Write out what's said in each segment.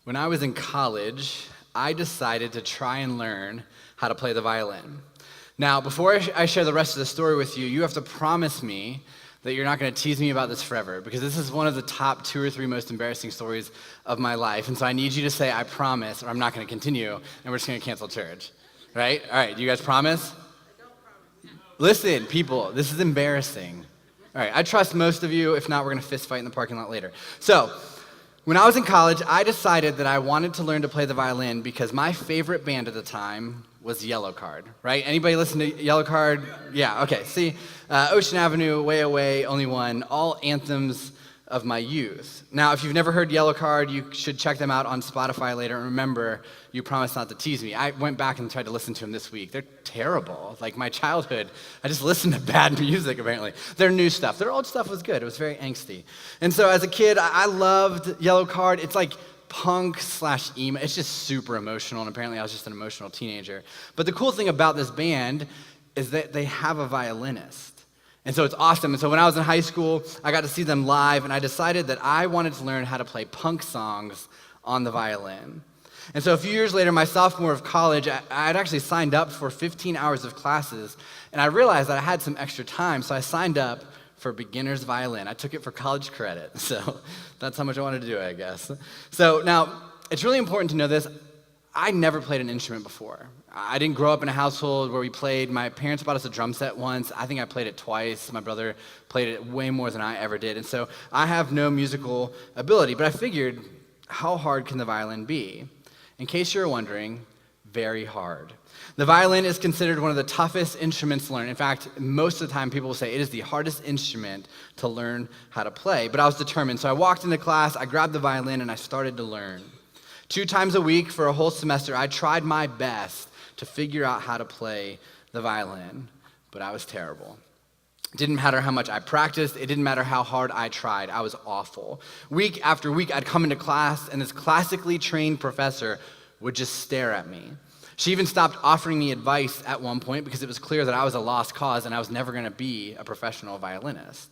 When I was in college, I decided to try and learn how to play the violin. Now, before I share the rest of the story with you, you have to promise me that you're not going to tease me about this forever, because this is one of the top 2 or 3 most embarrassing stories of my life. And so I need you to say, I promise, or I'm not going to continue, and we're just going to cancel church. Right? All right, do you guys promise? Listen, people, this is embarrassing. All right, I trust most of you. If not, we're going to fist fight in the parking lot later. So, when I was in college, I decided that I wanted to learn to play the violin because my favorite band at the time was Yellowcard, right? Anybody listen to Yellowcard? Yeah, okay. See, Ocean Avenue, Way Away, Only One, all anthems of my youth. Now, if you've never heard Yellowcard, you should check them out on Spotify later. And remember, you promised not to tease me. I went back and tried to listen to them this week. They're terrible. Like my childhood, I just listened to bad music, apparently. Their new stuff. Their old stuff was good. It was very angsty. And so as a kid, I loved Yellowcard. It's like punk/emo. It's just super emotional, and apparently I was just an emotional teenager. But the cool thing about this band is that they have a violinist. And so it's awesome. And so when I was in high school, I got to see them live, and I decided that I wanted to learn how to play punk songs on the violin. And so a few years later, my sophomore of college, I had actually signed up for 15 hours of classes, and I realized that I had some extra time, so I signed up for beginner's violin. I took it for college credit, so that's how much I wanted to do, I guess. So now, it's really important to know this. I never played an instrument before. I didn't grow up in a household where we played. My parents bought us a drum set once. I think I played it twice. My brother played it way more than I ever did. And so I have no musical ability, but I figured, how hard can the violin be? In case you're wondering, very hard. The violin is considered one of the toughest instruments to learn. In fact, most of the time people will say it is the hardest instrument to learn how to play. But I was determined. So I walked into class, I grabbed the violin, and I started to learn. 2 times a week for a whole semester, I tried my best to figure out how to play the violin, but I was terrible. It didn't matter how much I practiced. It didn't matter how hard I tried. I was awful. Week after week, I'd come into class, and this classically trained professor would just stare at me. She even stopped offering me advice at one point because it was clear that I was a lost cause and I was never going to be a professional violinist.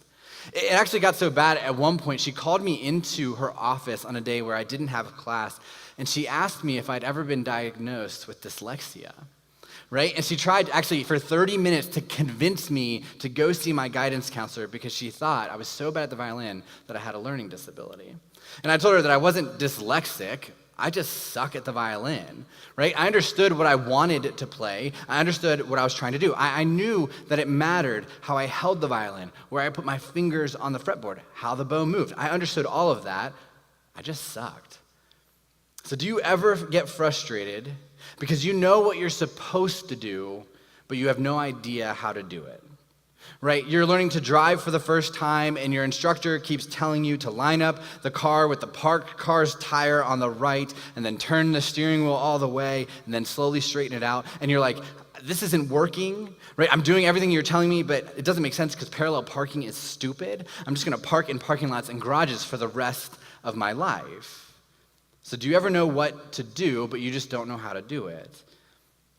It actually got so bad at one point, she called me into her office on a day where I didn't have a class, and she asked me if I'd ever been diagnosed with dyslexia, right? And she tried actually for 30 minutes to convince me to go see my guidance counselor because she thought I was so bad at the violin that I had a learning disability. And I told her that I wasn't dyslexic, I just suck at the violin, right? I understood what I wanted to play. I understood what I was trying to do. I knew that it mattered how I held the violin, where I put my fingers on the fretboard, how the bow moved. I understood all of that. I just sucked. So do you ever get frustrated because you know what you're supposed to do, but you have no idea how to do it? Right? You're learning to drive for the first time, and your instructor keeps telling you to line up the car with the parked car's tire on the right, and then turn the steering wheel all the way, and then slowly straighten it out. And you're like, this isn't working, right? I'm doing everything you're telling me, but it doesn't make sense because parallel parking is stupid. I'm just going to park in parking lots and garages for the rest of my life. So do you ever know what to do, but you just don't know how to do it?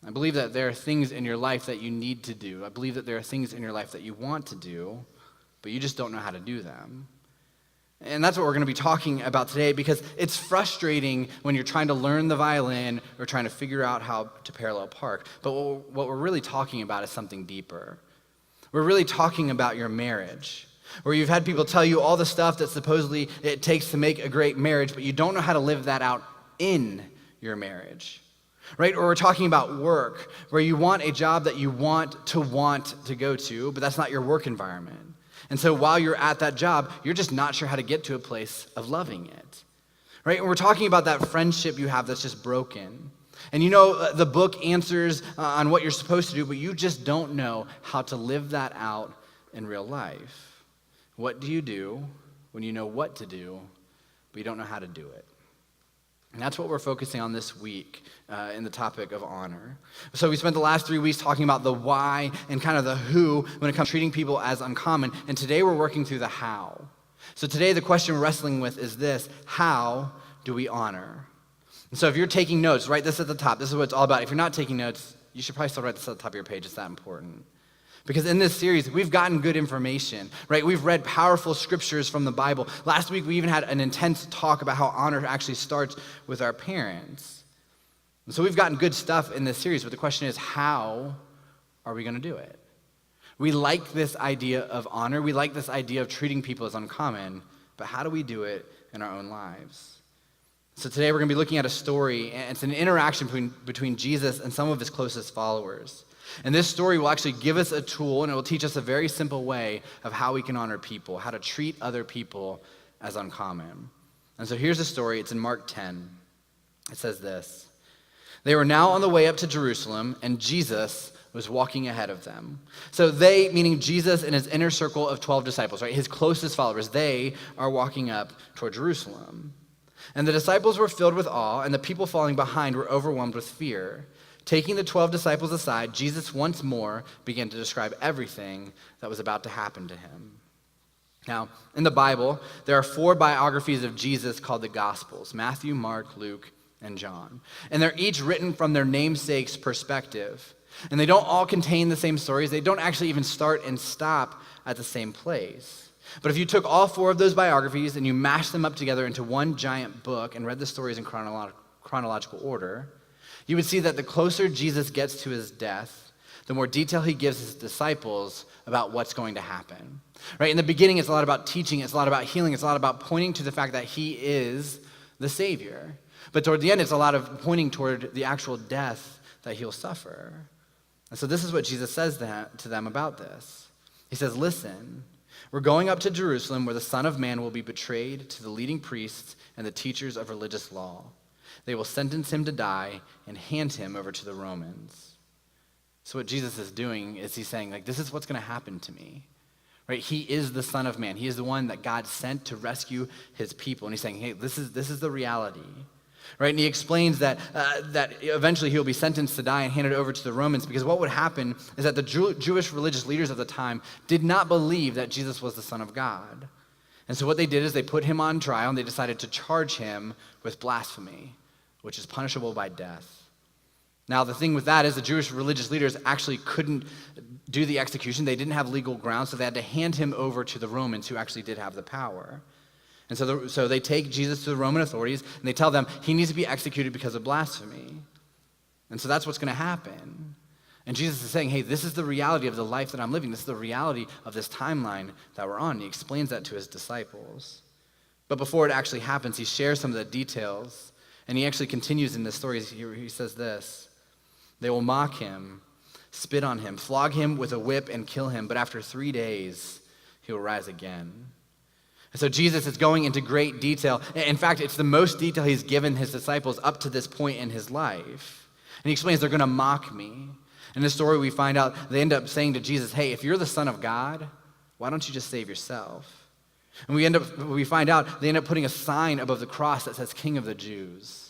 I believe that there are things in your life that you need to do. I believe that there are things in your life that you want to do, but you just don't know how to do them. And that's what we're going to be talking about today, because it's frustrating when you're trying to learn the violin or trying to figure out how to parallel park. But what we're really talking about is something deeper. We're really talking about your marriage, where you've had people tell you all the stuff that supposedly it takes to make a great marriage, but you don't know how to live that out in your marriage. Right? Or we're talking about work, where you want a job that you want to go to, but that's not your work environment. And so while you're at that job, you're just not sure how to get to a place of loving it. Right? And we're talking about that friendship you have that's just broken. And you know the book answers on what you're supposed to do, but you just don't know how to live that out in real life. What do you do when you know what to do, but you don't know how to do it? And that's what we're focusing on this week in the topic of honor. So we spent the last 3 weeks talking about the why and kind of the who when it comes to treating people as uncommon. And today we're working through the how. So today the question we're wrestling with is this: how do we honor? And so if you're taking notes, write this at the top. This is what it's all about. If you're not taking notes, you should probably still write this at the top of your page. It's that important. Because in this series, we've gotten good information, right? We've read powerful scriptures from the Bible. Last week, we even had an intense talk about how honor actually starts with our parents. And so we've gotten good stuff in this series, but the question is, how are we going to do it? We like this idea of honor. We like this idea of treating people as uncommon, but how do we do it in our own lives? So today, we're going to be looking at a story, and it's an interaction between Jesus and some of his closest followers. And this story will actually give us a tool, and it will teach us a very simple way of how we can honor people, how to treat other people as uncommon. And so here's the story. It's in Mark 10. It says this: They were now on the way up to Jerusalem, and Jesus was walking ahead of them. So they, meaning Jesus and his inner circle of 12 disciples, right, his closest followers, they are walking up toward Jerusalem. And the disciples were filled with awe, and the people following behind were overwhelmed with fear. Taking the 12 disciples aside, Jesus once more began to describe everything that was about to happen to him. Now, in the Bible, there are 4 biographies of Jesus called the Gospels: Matthew, Mark, Luke, and John. And they're each written from their namesake's perspective. And they don't all contain the same stories. They don't actually even start and stop at the same place. But if you took all 4 of those biographies and you mashed them up together into one giant book and read the stories in chronological order, you would see that the closer Jesus gets to his death, the more detail he gives his disciples about what's going to happen. Right? In the beginning, it's a lot about teaching, it's a lot about healing, it's a lot about pointing to the fact that he is the Savior. But toward the end, it's a lot of pointing toward the actual death that he'll suffer. And so this is what Jesus says to them about this. He says, "Listen, we're going up to Jerusalem where the Son of Man will be betrayed to the leading priests and the teachers of religious law. They will sentence him to die and hand him over to the Romans." So what Jesus is doing is he's saying, like, this is what's going to happen to me. Right? He is the Son of Man. He is the one that God sent to rescue his people. And he's saying, hey, this is the reality. Right? And he explains that eventually he'll be sentenced to die and handed over to the Romans, because what would happen is that the Jewish religious leaders of the time did not believe that Jesus was the Son of God. And so what they did is they put him on trial, and they decided to charge him with blasphemy, which is punishable by death. Now, the thing with that is the Jewish religious leaders actually couldn't do the execution. They didn't have legal grounds, so they had to hand him over to the Romans, who actually did have the power. And so they take Jesus to the Roman authorities, and they tell them he needs to be executed because of blasphemy. And so that's what's going to happen. And Jesus is saying, hey, this is the reality of the life that I'm living. This is the reality of this timeline that we're on. And he explains that to his disciples. But before it actually happens, he shares some of the details. And he actually continues in this story. He says this: "They will mock him, spit on him, flog him with a whip, and kill him. But after 3 days, he will rise again." And so Jesus is going into great detail. In fact, it's the most detail he's given his disciples up to this point in his life. And he explains, they're going to mock me. In this story, we find out they end up saying to Jesus, hey, if you're the Son of God, why don't you just save yourself? And we find out they end up putting a sign above the cross that says King of the Jews.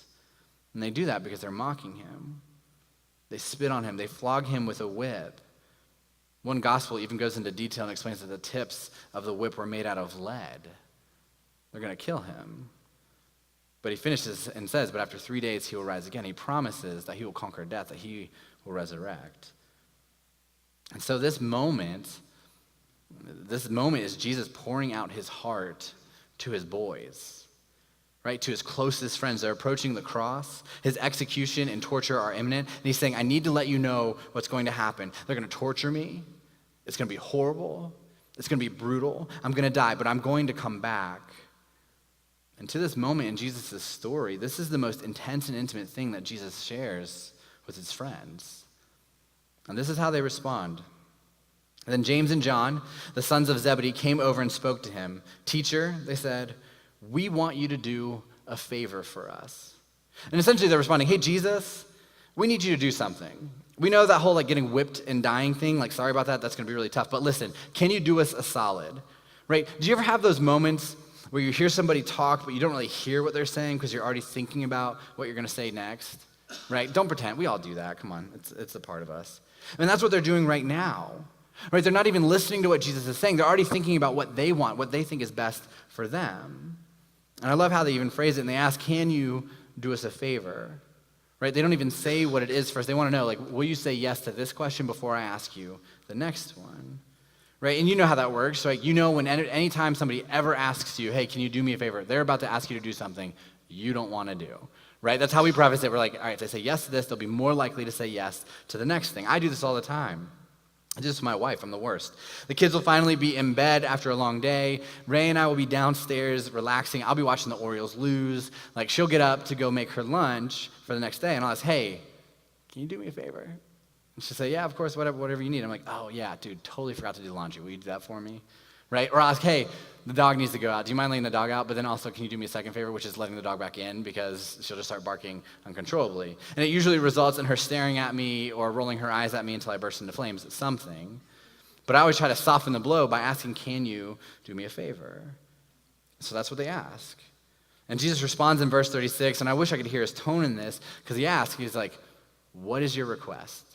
And they do that because they're mocking him. They spit on him. They flog him with a whip. One gospel even goes into detail and explains that the tips of the whip were made out of lead. They're going to kill him. But he finishes and says, but after 3 days he will rise again. He promises that he will conquer death, that he will resurrect. And so this moment is Jesus pouring out his heart to his boys, right? To his closest friends. They're approaching the cross. His execution and torture are imminent. And he's saying, I need to let you know what's going to happen. They're going to torture me. It's going to be horrible. It's going to be brutal. I'm going to die, but I'm going to come back. And to this moment in Jesus' story, this is the most intense and intimate thing that Jesus shares with his friends. And this is how they respond. And then James and John, the sons of Zebedee, came over and spoke to him. Teacher, they said, we want you to do a favor for us. And essentially they're responding, hey, Jesus, we need you to do something. We know that whole getting whipped and dying thing, sorry about that, that's going to be really tough. But listen, can you do us a solid, right? Do you ever have those moments where you hear somebody talk, but you don't really hear what they're saying because you're already thinking about what you're going to say next, right? Don't pretend. We all do that. Come on. It's a part of us. And that's what they're doing right now, right? They're not even listening to what Jesus is saying. They're already thinking about what they want, what they think is best for them. And I love how they even phrase it, and they ask, can you do us a favor? right? They don't even say what it is first. They want to know, like, will you say yes to this question before I ask you the next one, right? And you know how that works, right? You know when anytime somebody ever asks you, hey, can you do me a favor? They're about to ask you to do something you don't want to do, right? That's how we preface it. We're like, all right, if they say yes to this, they'll be more likely to say yes to the next thing. I do this all the time. I do this with my wife. I'm the worst. The kids will finally be in bed after a long day. Ray and I will be downstairs relaxing. I'll be watching the Orioles lose. Like, she'll get up to go make her lunch for the next day, and I'll ask, hey, can you do me a favor? And she'll say, yeah, of course, whatever you need. I'm like, oh, yeah, dude, totally forgot to do laundry. Will you do that for me? Right? Or I'll ask, hey, the dog needs to go out. Do you mind letting the dog out? But then also, can you do me a second favor, which is letting the dog back in, because she'll just start barking uncontrollably. And it usually results in her staring at me or rolling her eyes at me until I burst into flames at something. But I always try to soften the blow by asking, can you do me a favor? So that's what they ask. And Jesus responds in verse 36, and I wish I could hear his tone in this, because he's like, what is your request?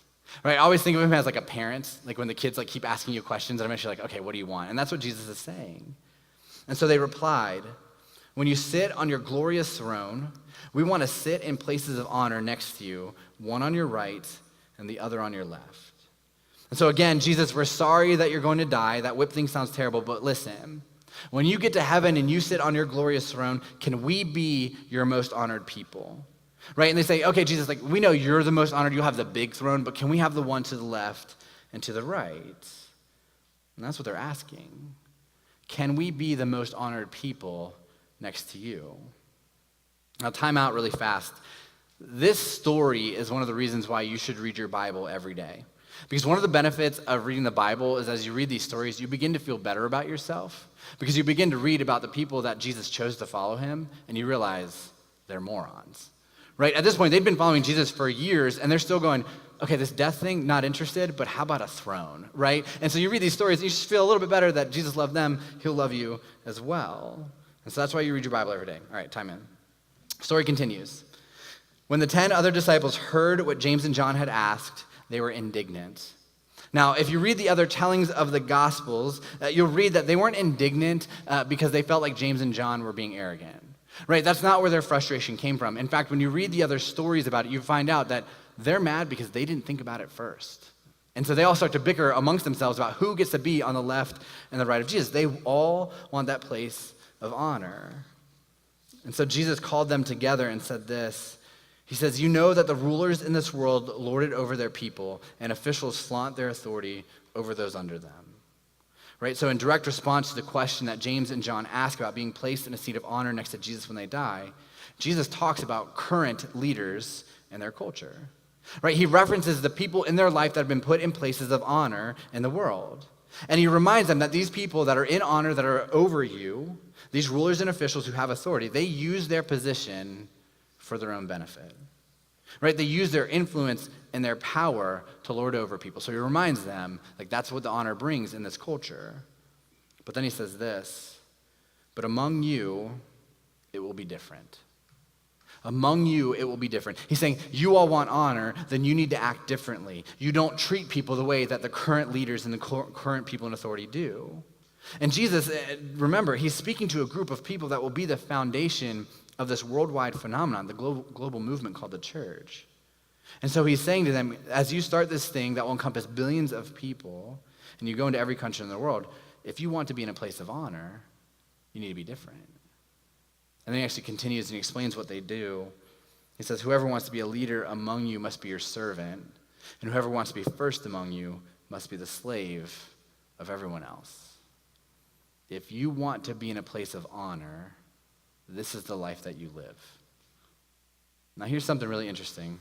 Right? I always think of him as like a parent, like when the kids like keep asking you questions, and I'm actually like, okay, what do you want? And that's what Jesus is saying. And so they replied, when you sit on your glorious throne, we want to sit in places of honor next to you, one on your right and the other on your left. And so again, Jesus, we're sorry that you're going to die. That whip thing sounds terrible, but listen, when you get to heaven and you sit on your glorious throne, can we be your most honored people? Right? And they say, okay, Jesus, like, we know you're the most honored, you'll have the big throne, but can we have the one to the left and to the right? And that's what they're asking. Can we be the most honored people next to you? Now, time out really fast. This story is one of the reasons why you should read your Bible every day. Because one of the benefits of reading the Bible is as you read these stories, you begin to feel better about yourself. Because you begin to read about the people that Jesus chose to follow him, and you realize they're morons. Right? At this point, they've been following Jesus for years, and they're still going, okay, this death thing, not interested, but how about a throne, right? And so you read these stories, and you just feel a little bit better that Jesus loved them, he'll love you as well. And so that's why you read your Bible every day. All right, time in. Story continues. When the 10 other disciples heard what James and John had asked, they were indignant. Now, if you read the other tellings of the Gospels, you'll read that they weren't indignant because they felt like James and John were being arrogant. Right, that's not where their frustration came from. In fact, when you read the other stories about it, you find out that they're mad because they didn't think about it first. And so they all start to bicker amongst themselves about who gets to be on the left and the right of Jesus. They all want that place of honor. And so Jesus called them together and said this. He says, you know that the rulers in this world lord it over their people, and officials flaunt their authority over those under them. Right, so in direct response to the question that James and John ask about being placed in a seat of honor next to Jesus when they die, Jesus talks about current leaders and their culture. Right, he references the people in their life that have been put in places of honor in the world. And he reminds them that these people that are in honor, that are over you, these rulers and officials who have authority, they use their position for their own benefit. Right, they use their influence and their power to lord over people. So he reminds them, like, that's what the honor brings in this culture. But then he says this, but among you, it will be different. Among you, it will be different. He's saying, you all want honor, then you need to act differently. You don't treat people the way that the current leaders and the current people in authority do. And Jesus, remember, he's speaking to a group of people that will be the foundation of this worldwide phenomenon, the global movement called the church. And so he's saying to them, as you start this thing that will encompass billions of people, and you go into every country in the world, if you want to be in a place of honor, you need to be different. And then he actually continues and he explains what they do. He says, whoever wants to be a leader among you must be your servant, and whoever wants to be first among you must be the slave of everyone else. If you want to be in a place of honor, this is the life that you live. Now here's something really interesting.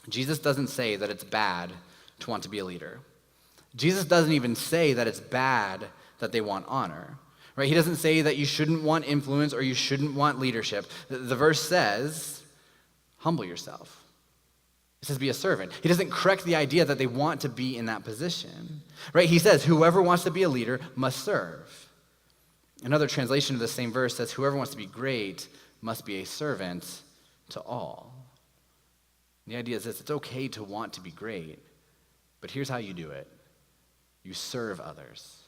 Jesus doesn't say that it's bad to want to be a leader. Jesus doesn't even say that it's bad that they want honor. Right? He doesn't say that you shouldn't want influence or you shouldn't want leadership. The verse says, humble yourself. It says be a servant. He doesn't correct the idea that they want to be in that position. Right? He says whoever wants to be a leader must serve. Another translation of the same verse says, whoever wants to be great must be a servant to all. And the idea is this, it's okay to want to be great, but here's how you do it. You serve others.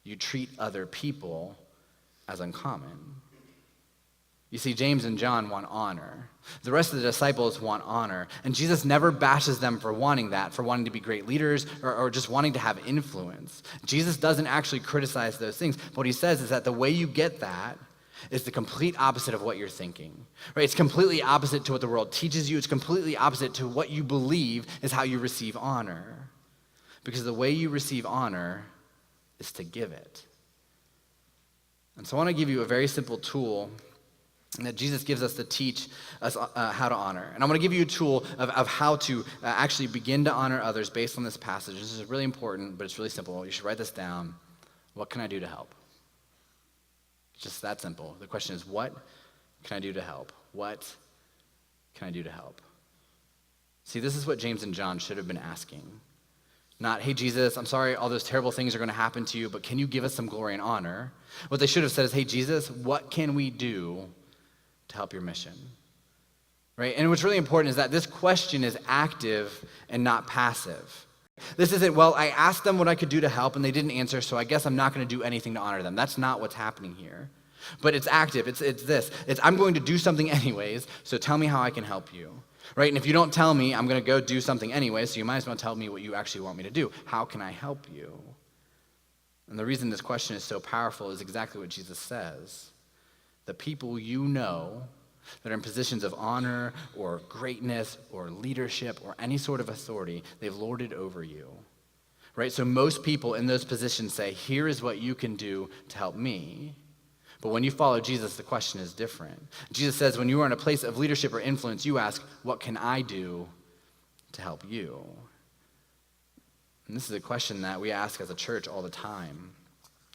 You treat other people as uncommon. You see, James and John want honor. The rest of the disciples want honor. And Jesus never bashes them for wanting that, for wanting to be great leaders or just wanting to have influence. Jesus doesn't actually criticize those things. But what he says is that the way you get that is the complete opposite of what you're thinking. Right? It's completely opposite to what the world teaches you. It's completely opposite to what you believe is how you receive honor. Because the way you receive honor is to give it. And so I want to give you a very simple tool that Jesus gives us to teach us how to honor. And I'm going to give you a tool of how to actually begin to honor others based on this passage. This is really important, but it's really simple. You should write this down. What can I do to help? It's just that simple. The question is, what can I do to help? What can I do to help? See, this is what James and John should have been asking. Not, hey, Jesus, I'm sorry all those terrible things are going to happen to you, but can you give us some glory and honor? What they should have said is, hey, Jesus, what can we do to help your mission? Right? And what's really important is that this question is active and not passive. This isn't, well, I asked them what I could do to help and they didn't answer, so I guess I'm not going to do anything to honor them. That's not what's happening here. But it's active. It's this. It's I'm going to do something anyways, so tell me how I can help you. Right? And if you don't tell me, I'm going to go do something anyway, so you might as well tell me what you actually want me to do. How can I help you? And the reason this question is so powerful is exactly what Jesus says. The people you know that are in positions of honor or greatness or leadership or any sort of authority, they've lorded over you. Right? So most people in those positions say, here is what you can do to help me. But when you follow Jesus, the question is different. Jesus says when you are in a place of leadership or influence, you ask, what can I do to help you? And this is a question that we ask as a church all the time.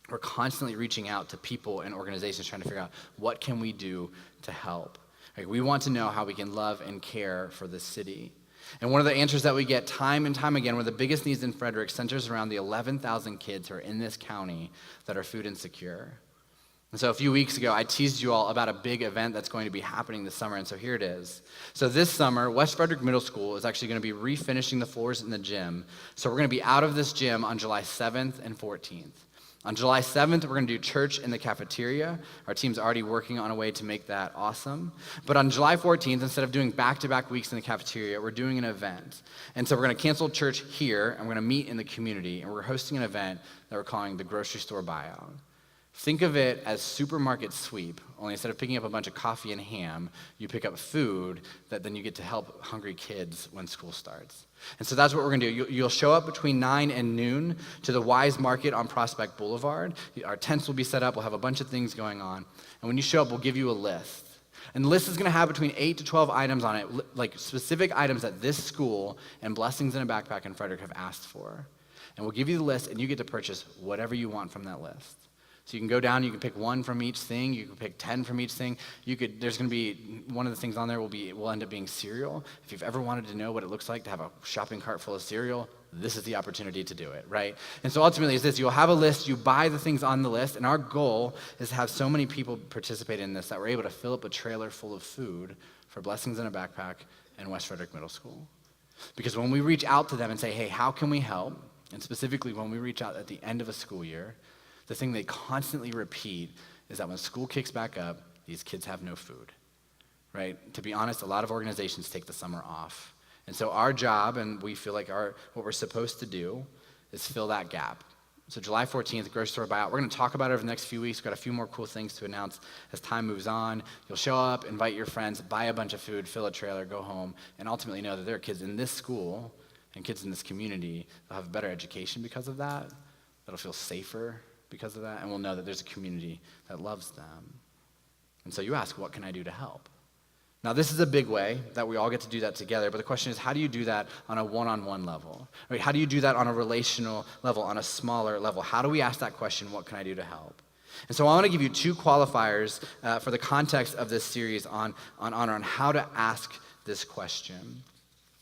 We're constantly reaching out to people and organizations trying to figure out what can we do to help. Like, we want to know how we can love and care for this city. And one of the answers that we get time and time again, one of the biggest needs in Frederick centers around the 11,000 kids who are in this county that are food insecure. And so a few weeks ago, I teased you all about a big event that's going to be happening this summer, and so here it is. So this summer, West Frederick Middle School is actually going to be refinishing the floors in the gym. So we're going to be out of this gym on July 7th and 14th. On July 7th, we're going to do church in the cafeteria. Our team's already working on a way to make that awesome. But on July 14th, instead of doing back-to-back weeks in the cafeteria, we're doing an event. And so we're going to cancel church here, and we're going to meet in the community, and we're hosting an event that we're calling the Grocery Store Buyout. Think of it as supermarket sweep, only instead of picking up a bunch of coffee and ham, you pick up food that then you get to help hungry kids when school starts. And so that's what we're going to do. You'll show up between 9 and noon to the Wise Market on Prospect Boulevard. Our tents will be set up. We'll have a bunch of things going on. And when you show up, we'll give you a list. And the list is going to have between 8 to 12 items on it, like specific items that this school and Blessings in a Backpack in Frederick have asked for. And we'll give you the list, and you get to purchase whatever you want from that list. So you can go down, you can pick one from each thing, you can pick 10 from each thing. There's going to be, one of the things on there will end up being cereal. If you've ever wanted to know what it looks like to have a shopping cart full of cereal, this is the opportunity to do it, right? And so ultimately it's this, you'll have a list, you buy the things on the list, and our goal is to have so many people participate in this that we're able to fill up a trailer full of food for Blessings in a Backpack and West Frederick Middle School. Because when we reach out to them and say, hey, how can we help? And specifically when we reach out at the end of a school year, the thing they constantly repeat is that when school kicks back up, these kids have no food, right? To be honest, a lot of organizations take the summer off. And so our job, and we feel like what we're supposed to do, is fill that gap. So July 14th, grocery store buyout. We're going to talk about it over the next few weeks. We've got a few more cool things to announce as time moves on. You'll show up, invite your friends, buy a bunch of food, fill a trailer, go home, and ultimately know that there are kids in this school and kids in this community that'll have a better education because of that, that'll feel safer because of that, and we'll know that there's a community that loves them. And so you ask, what can I do to help? Now, this is a big way that we all get to do that together, but the question is, how do you do that on a one-on-one level? Right? How do you do that on a relational level, on a smaller level? How do we ask that question, what can I do to help? And so I want to give you two qualifiers for the context of this series on honor, on how to ask this question.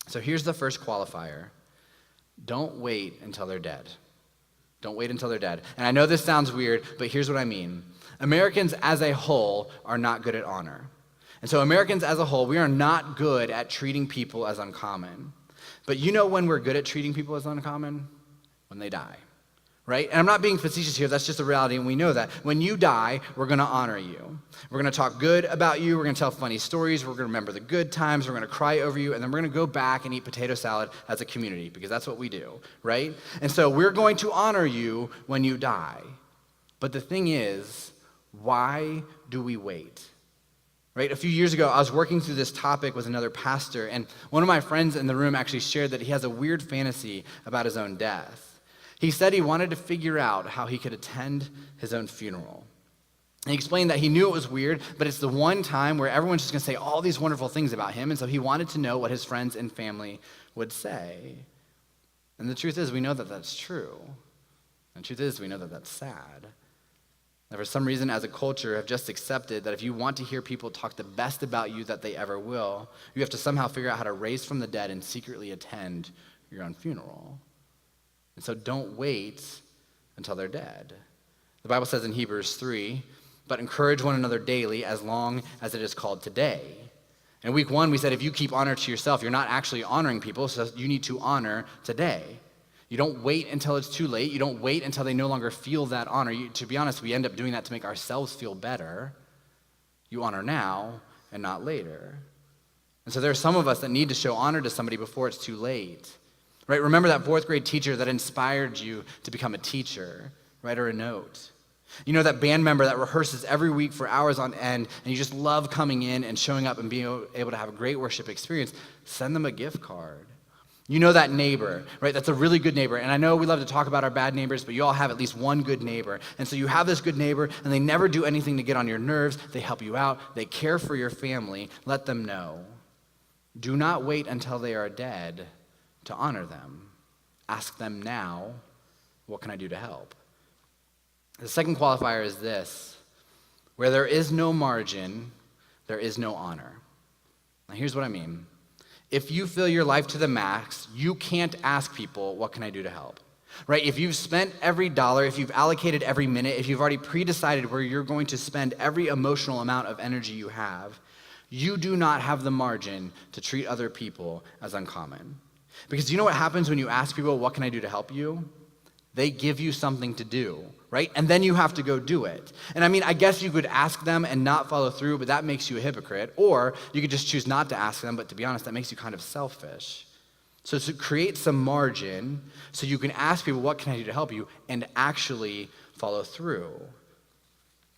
So here's the first qualifier. Don't wait until they're dead. Don't wait until they're dead. And I know this sounds weird, but here's what I mean. Americans as a whole are not good at honor. And so Americans as a whole, we are not good at treating people as uncommon. But you know when we're good at treating people as uncommon? When they die. right? And I'm not being facetious here, that's just a reality, and we know that. When you die, we're gonna honor you. We're gonna talk good about you, we're gonna tell funny stories, we're gonna remember the good times, we're gonna cry over you, and then we're gonna go back and eat potato salad as a community, because that's what we do, right? And so we're going to honor you when you die. But the thing is, why do we wait? Right? A few years ago, I was working through this topic with another pastor, and one of my friends in the room actually shared that he has a weird fantasy about his own death. He said he wanted to figure out how he could attend his own funeral. And he explained that he knew it was weird, but it's the one time where everyone's just going to say all these wonderful things about him, and so he wanted to know what his friends and family would say. And the truth is, we know that that's true. And the truth is, we know that that's sad. And for some reason, as a culture, have just accepted that if you want to hear people talk the best about you that they ever will, you have to somehow figure out how to raise from the dead and secretly attend your own funeral. And so don't wait until they're dead. The Bible says in Hebrews 3, but encourage one another daily as long as it is called today. In week 1, we said if you keep honor to yourself, you're not actually honoring people, so you need to honor today. You don't wait until it's too late. You don't wait until they no longer feel that honor. To be honest, we end up doing that to make ourselves feel better. You honor now and not later. And so there are some of us that need to show honor to somebody before it's too late. Right? Remember that 4th grade teacher that inspired you to become a teacher. Write her a note. You know that band member that rehearses every week for hours on end, and you just love coming in and showing up and being able to have a great worship experience. Send them a gift card. You know that neighbor, right? That's a really good neighbor. And I know we love to talk about our bad neighbors, but you all have at least one good neighbor. And so you have this good neighbor, and they never do anything to get on your nerves. They help you out. They care for your family. Let them know. Do not wait until they are dead to honor them. Ask them now, what can I do to help? The second qualifier is this: where there is no margin, there is no honor. Now here's what I mean. If you fill your life to the max, you can't ask people, what can I do to help? Right? If you've spent every dollar, if you've allocated every minute, if you've already pre-decided where you're going to spend every emotional amount of energy you have, you do not have the margin to treat other people as uncommon. Because you know what happens when you ask people, what can I do to help you? They give you something to do, right? And then you have to go do it. And I mean, I guess you could ask them and not follow through, but that makes you a hypocrite. Or you could just choose not to ask them, but to be honest, that makes you kind of selfish. So to create some margin so you can ask people, what can I do to help you, and actually follow through.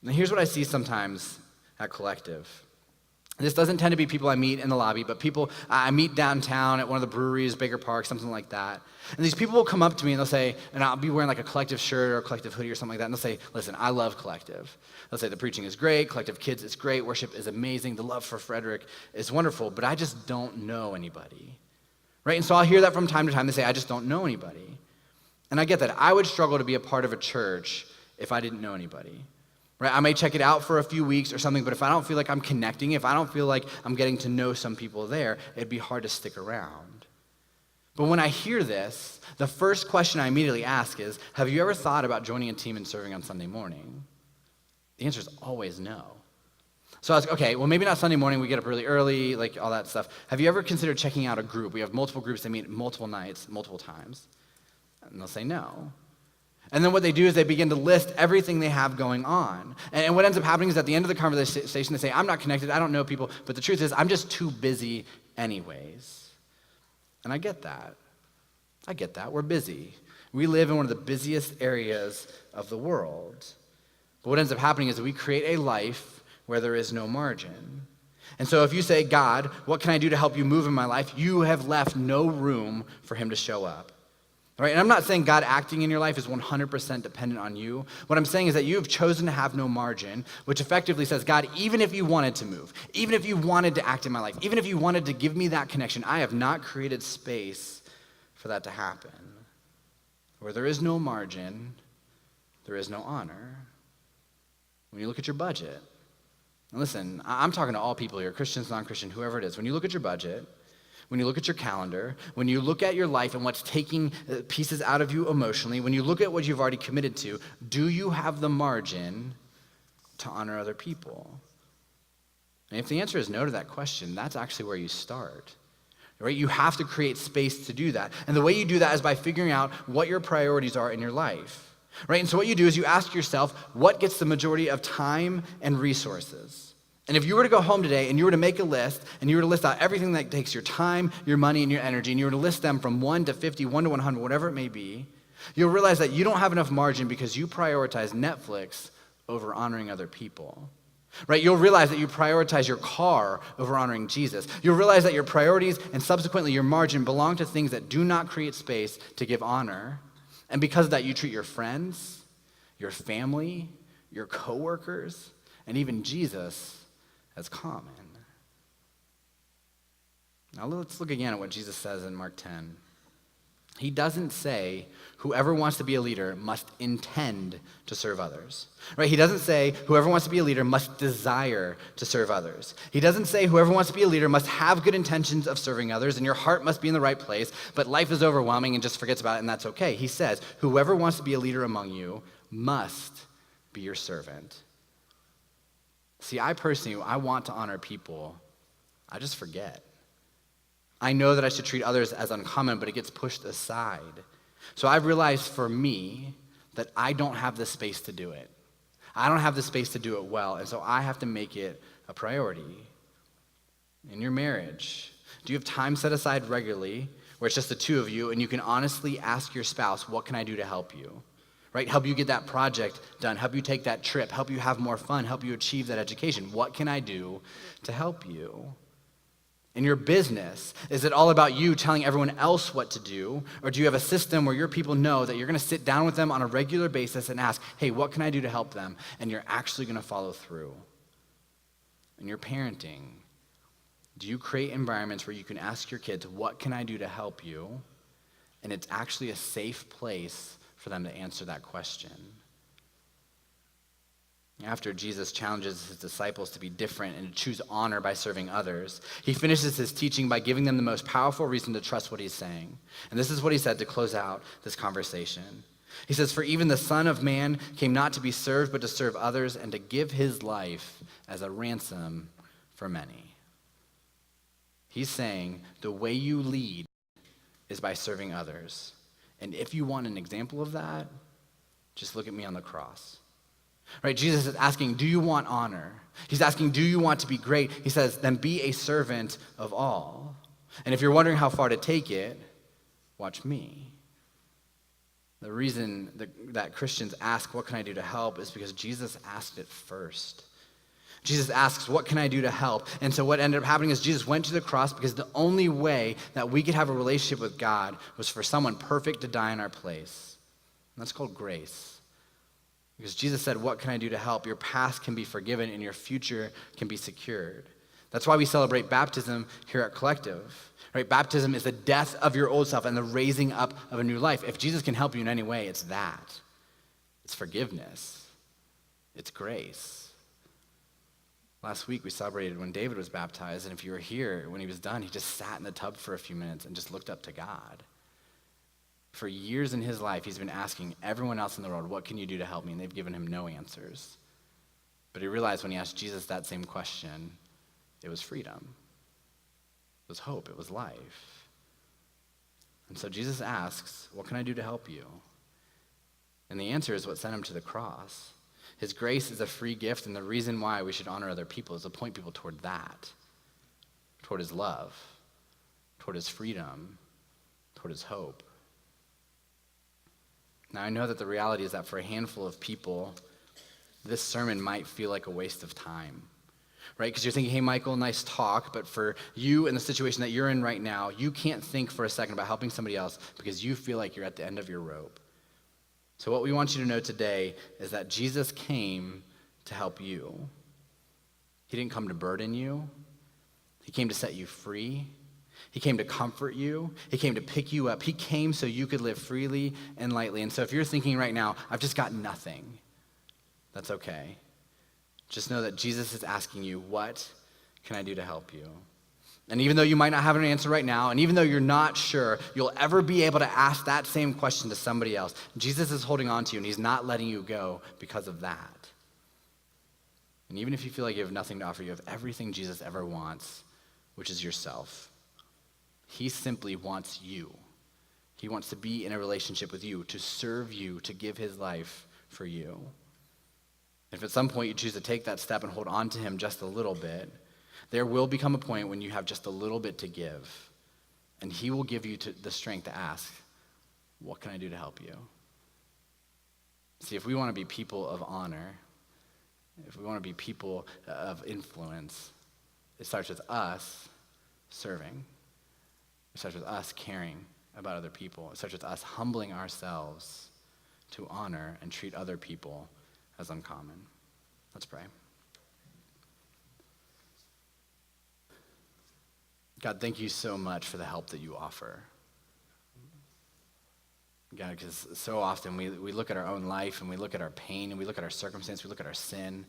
And here's what I see sometimes at Collective. This doesn't tend to be people I meet in the lobby, but people I meet downtown at one of the breweries, Baker Park, something like that. And these people will come up to me and they'll say, and I'll be wearing like a Collective shirt or a Collective hoodie or something like that, and they'll say, listen, I love Collective. They'll say the preaching is great, Collective Kids is great, worship is amazing, the love for Frederick is wonderful, but I just don't know anybody. Right? And so I'll hear that from time to time. They say, I just don't know anybody. And I get that. I would struggle to be a part of a church if I didn't know anybody. Right? I may check it out for a few weeks or something, but if I don't feel like I'm connecting, if I don't feel like I'm getting to know some people there, it'd be hard to stick around. But when I hear this, the first question I immediately ask is, have you ever thought about joining a team and serving on Sunday morning? The answer is always no. So I was okay, well, maybe not Sunday morning, we get up really early, like all that stuff. Have you ever considered checking out a group? We have multiple groups that meet multiple nights, multiple times. And they'll say no. And then what they do is they begin to list everything they have going on. And what ends up happening is at the end of the conversation, they say, I'm not connected, I don't know people, but the truth is, I'm just too busy anyways. And I get that. We're busy. We live in one of the busiest areas of the world. But what ends up happening is that we create a life where there is no margin. And so if you say, God, what can I do to help you move in my life? You have left no room for him to show up. Right? And I'm not saying God acting in your life is 100% dependent on you. What I'm saying is that you have chosen to have no margin, which effectively says, God, even if you wanted to move, even if you wanted to act in my life, even if you wanted to give me that connection, I have not created space for that to happen. Where there is no margin, there is no honor. When you look at your budget, and listen, I'm talking to all people here, Christians, non-Christian, whoever it is. When you look at your budget, when you look at your calendar, when you look at your life and what's taking pieces out of you emotionally, when you look at what you've already committed to, do you have the margin to honor other people? And if the answer is no to that question, that's actually where you start. Right? You have to create space to do that. And the way you do that is by figuring out what your priorities are in your life. right? And so what you do is you ask yourself, what gets the majority of time and resources? And if you were to go home today and you were to make a list and you were to list out everything that takes your time, your money, and your energy, and you were to list them from 1 to 50, 1 to 100, whatever it may be, you'll realize that you don't have enough margin because you prioritize Netflix over honoring other people. Right? You'll realize that you prioritize your car over honoring Jesus. You'll realize that your priorities and subsequently your margin belong to things that do not create space to give honor. And because of that, you treat your friends, your family, your coworkers, and even Jesus as common. Now let's look again at what Jesus says in Mark 10. He doesn't say whoever wants to be a leader must intend to serve others, right? He doesn't say whoever wants to be a leader must desire to serve others. He doesn't say whoever wants to be a leader must have good intentions of serving others and your heart must be in the right place, but life is overwhelming and just forgets about it and that's okay. He says whoever wants to be a leader among you must be your servant. See, I want to honor people. I just forget. I know that I should treat others as uncommon, but it gets pushed aside. So I've realized for me that I don't have the space to do it. I don't have the space to do it well, and so I have to make it a priority. In your marriage, do you have time set aside regularly where it's just the two of you and you can honestly ask your spouse, what can I do to help you? Right? Help you get that project done, help you take that trip, help you have more fun, help you achieve that education. What can I do to help you? In your business, is it all about you telling everyone else what to do? Or do you have a system where your people know that you're going to sit down with them on a regular basis and ask, hey, what can I do to help them? And you're actually going to follow through. In your parenting, do you create environments where you can ask your kids, what can I do to help you? And it's actually a safe place for them to answer that question. After Jesus challenges his disciples to be different and to choose honor by serving others, he finishes his teaching by giving them the most powerful reason to trust what he's saying. And this is what he said to close out this conversation. He says, "For even the Son of Man came not to be served, but to serve others and to give his life as a ransom for many." He's saying the way you lead is by serving others. And if you want an example of that, just look at me on the cross. Right? Jesus is asking, do you want honor? He's asking, do you want to be great? He says, then be a servant of all. And if you're wondering how far to take it, watch me. The reason that Christians ask, what can I do to help, is because Jesus asked it first. Jesus asks, what can I do to help? And so what ended up happening is Jesus went to the cross because the only way that we could have a relationship with God was for someone perfect to die in our place. And that's called grace. Because Jesus said, what can I do to help? Your past can be forgiven and your future can be secured. That's why we celebrate baptism here at Collective. Right? Baptism is the death of your old self and the raising up of a new life. If Jesus can help you in any way, it's that. It's forgiveness. It's grace. Last week we celebrated when David was baptized, and if you were here, when he was done, he just sat in the tub for a few minutes and just looked up to God. For years in his life, he's been asking everyone else in the world, what can you do to help me? And they've given him no answers. But he realized when he asked Jesus that same question, it was freedom. It was hope. It was life. And so Jesus asks, what can I do to help you? And the answer is what sent him to the cross. His grace is a free gift, and the reason why we should honor other people is to point people toward that, toward his love, toward his freedom, toward his hope. Now, I know that the reality is that for a handful of people, this sermon might feel like a waste of time, right? Because you're thinking, hey, Michael, nice talk, but for you in the situation that you're in right now, you can't think for a second about helping somebody else because you feel like you're at the end of your rope. So what we want you to know today is that Jesus came to help you. He didn't come to burden you. He came to set you free. He came to comfort you. He came to pick you up. He came so you could live freely and lightly. And so if you're thinking right now, I've just got nothing, that's okay. Just know that Jesus is asking you, what can I do to help you? And even though you might not have an answer right now, and even though you're not sure you'll ever be able to ask that same question to somebody else, Jesus is holding on to you, and he's not letting you go because of that. And even if you feel like you have nothing to offer, you have everything Jesus ever wants, which is yourself. He simply wants you. He wants to be in a relationship with you, to serve you, to give his life for you. If at some point you choose to take that step and hold on to him just a little bit, there will become a point when you have just a little bit to give, and he will give you the strength to ask, what can I do to help you? See, if we want to be people of honor, if we want to be people of influence, it starts with us serving. It starts with us caring about other people. It starts with us humbling ourselves to honor and treat other people as uncommon. Let's pray. God, thank you so much for the help that you offer. God, because so often we look at our own life and we look at our pain and we look at our circumstance, we look at our sin.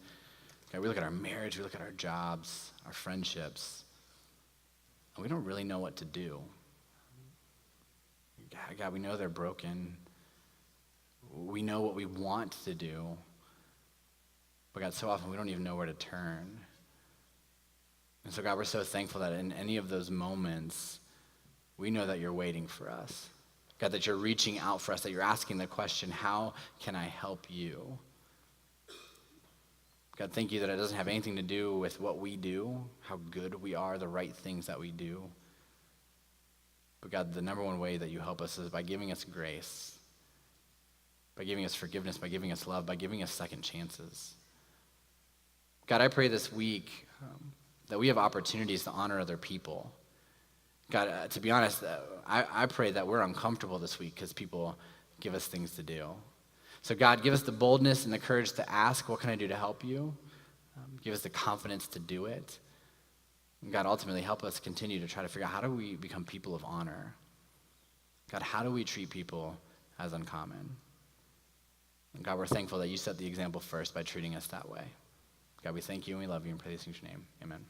God, we look at our marriage, we look at our jobs, our friendships, and we don't really know what to do. God, we know they're broken. We know what we want to do. But God, so often we don't even know where to turn. And so God, we're so thankful that in any of those moments, we know that you're waiting for us. God, that you're reaching out for us, that you're asking the question, how can I help you? God, thank you that it doesn't have anything to do with what we do, how good we are, the right things that we do. But God, the number one way that you help us is by giving us grace, by giving us forgiveness, by giving us love, by giving us second chances. God, I pray this week that we have opportunities to honor other people. God, to be honest, I pray that we're uncomfortable this week because people give us things to do. So God, give us the boldness and the courage to ask, what can I do to help you? Give us the confidence to do it. And God, ultimately help us continue to try to figure out, how do we become people of honor? God, how do we treat people as uncommon? And God, we're thankful that you set the example first by treating us that way. God, we thank you and we love you and praise in your name. Amen.